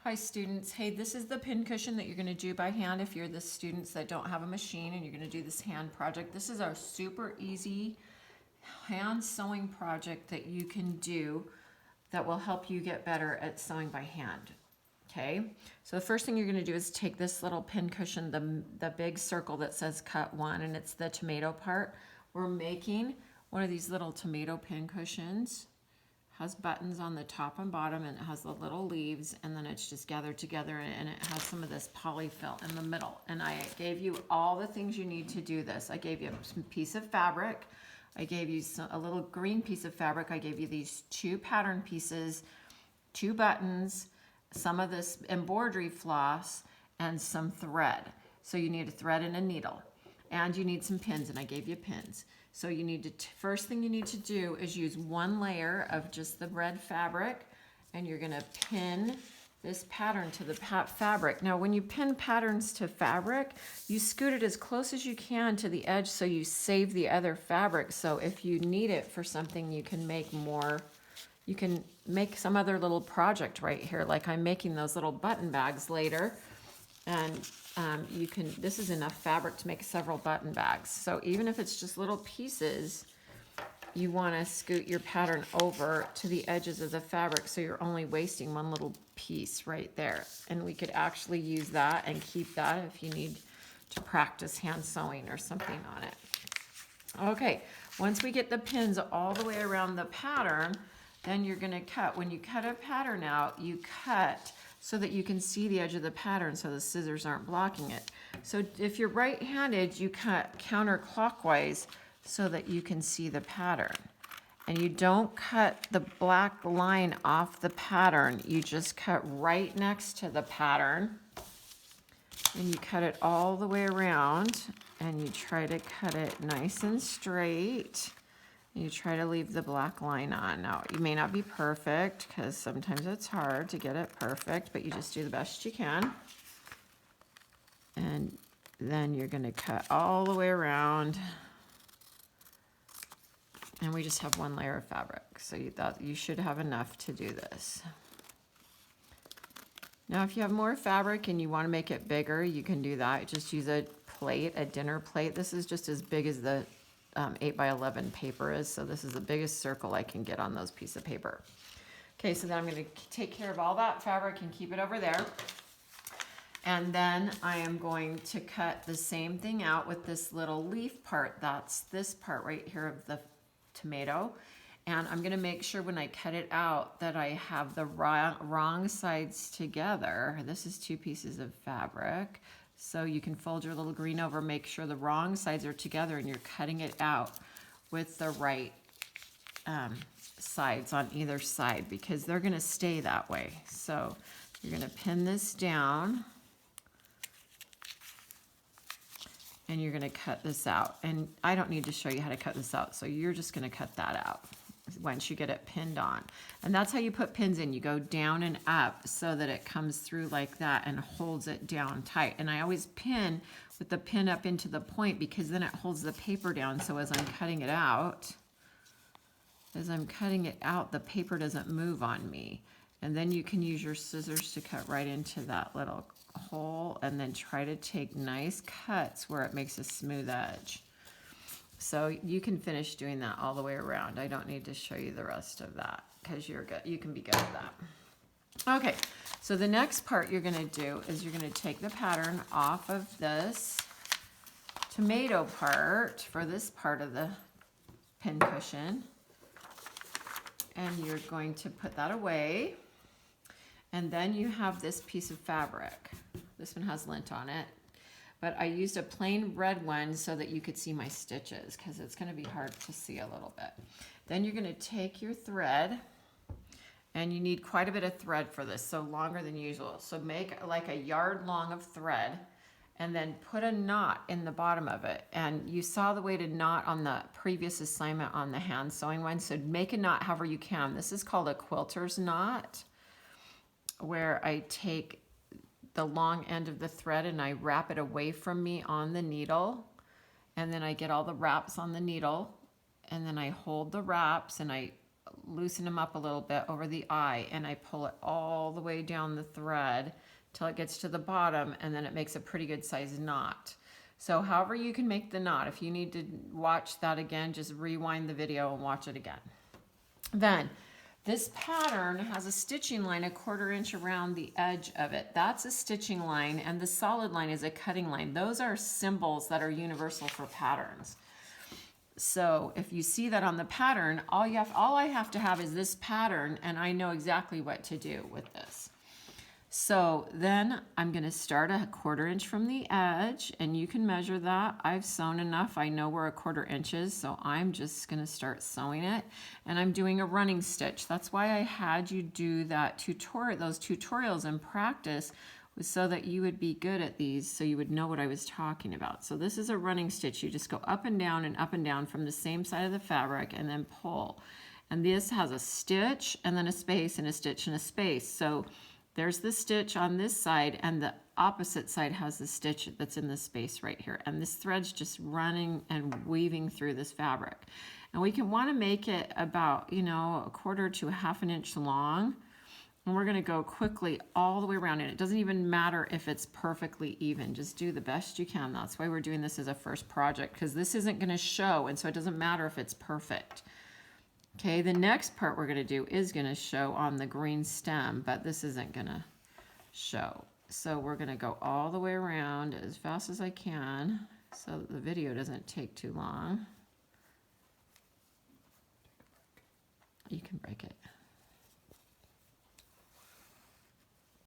Hi students, hey, this is the pincushion that you're going to do by hand if you're the students that don't have a machine and you're going to do this hand project. This is our super easy hand sewing project that you can do that will help you get better at sewing by hand. Okay, so the first thing you're going to do is take this little pincushion, the big circle that says cut 1, and it's the tomato part. We're making one of these little tomato pincushions. Has buttons on the top and bottom, and it has the little leaves, and then it's just gathered together, and it has some of this polyfill in the middle. And I gave you all the things you need to do this. I gave you a piece of fabric. I gave you a little green piece of fabric. I gave you these 2 pattern pieces, 2 buttons, some of this embroidery floss, and some thread. So you need a thread and a needle. And you need some pins, and I gave you pins. So you need to, first thing you need to do is use 1 layer of just the red fabric, and you're gonna pin this pattern to the fabric. Now when you pin patterns to fabric, you scoot it as close as you can to the edge so you save the other fabric. So if you need it for something, you can make more, you can make some other little project right here. Like I'm making those little button bags later. And you can, this is enough fabric to make several button bags. So even if it's just little pieces, you want to scoot your pattern over to the edges of the fabric so you're only wasting 1 little piece right there. And we could actually use that and keep that if you need to practice hand sewing or something on it. Okay, once we get the pins all the way around the pattern, then you're going to cut. When you cut a pattern out, you cut so that you can see the edge of the pattern so the scissors aren't blocking it. So if you're right-handed, you cut counterclockwise so that you can see the pattern. And you don't cut the black line off the pattern, you just cut right next to the pattern. And you cut it all the way around, and you try to cut it nice and straight. You try to leave the black line on. Now, you may not be perfect because sometimes it's hard to get it perfect, but you just do the best you can. And then you're going to cut all the way around. And we just have 1 layer of fabric, so you should have enough to do this. Now, if you have more fabric and you want to make it bigger, you can do that. Just use a plate, a dinner plate. This is just as big as the 8 by 11 paper is, so this is the biggest circle I can get on those pieces of paper. Okay, so then I'm going to take care of all that fabric and keep it over there. And then I am going to cut the same thing out with this little leaf part. That's this part right here of the tomato. And I'm going to make sure when I cut it out that I have the wrong sides together. This is 2 pieces of fabric. So you can fold your little green over, make sure the wrong sides are together, and you're cutting it out with the right sides on either side because they're going to stay that way. So you're going to pin this down, and you're going to cut this out. And I don't need to show you how to cut this out, so you're just going to cut that out once you get it pinned on. And that's how you put pins in. You go down and up so that it comes through like that and holds it down tight. And I always pin with the pin up into the point because then it holds the paper down. So as I'm cutting it out, the paper doesn't move on me. And then you can use your scissors to cut right into that little hole and then try to take nice cuts where it makes a smooth edge. So you can finish doing that all the way around. I don't need to show you the rest of that because you're good. You can be good at that. Okay, so the next part you're going to do is you're going to take the pattern off of this tomato part for this part of the pincushion, and you're going to put that away. And then you have this piece of fabric. This one has lint on it. But I used a plain red one so that you could see my stitches because it's going to be hard to see a little bit. Then you're going to take your thread, and you need quite a bit of thread for this, so longer than usual. So make like a yard long of thread and then put a knot in the bottom of it. And you saw the way to knot on the previous assignment on the hand sewing one, so make a knot however you can. This is called a quilter's knot, where I take the long end of the thread and I wrap it away from me on the needle, and then I get all the wraps on the needle, and then I hold the wraps and I loosen them up a little bit over the eye, and I pull it all the way down the thread till it gets to the bottom, and then it makes a pretty good sized knot. So however you can make the knot, if you need to watch that again, just rewind the video and watch it again. Then this pattern has a stitching line 1/4 inch around the edge of it. That's a stitching line, and the solid line is a cutting line. Those are symbols that are universal for patterns. So if you see that on the pattern, all I have to have is this pattern, and I know exactly what to do with this. So then I'm going to start 1/4 inch from the edge, and you can measure that. I've sewn enough. I know where 1/4 inch is, so I'm just going to start sewing it. And I'm doing a running stitch. That's why I had you do that those tutorials in practice, was so that you would be good at these, so you would know what I was talking about. So this is a running stitch. You just go up and down from the same side of the fabric and then pull. And this has a stitch and then a space and a stitch and a space. So there's the stitch on this side, and the opposite side has the stitch that's in this space right here. And this thread's just running and weaving through this fabric. And we can want to make it about, 1/4 to 1/2 inch long. And we're going to go quickly all the way around. And it doesn't even matter if it's perfectly even. Just do the best you can. That's why we're doing this as a first project, because this isn't going to show, and so it doesn't matter if it's perfect. Okay, the next part we're going to do is going to show on the green stem, but this isn't going to show. So we're going to go all the way around as fast as I can so that the video doesn't take too long. You can break it.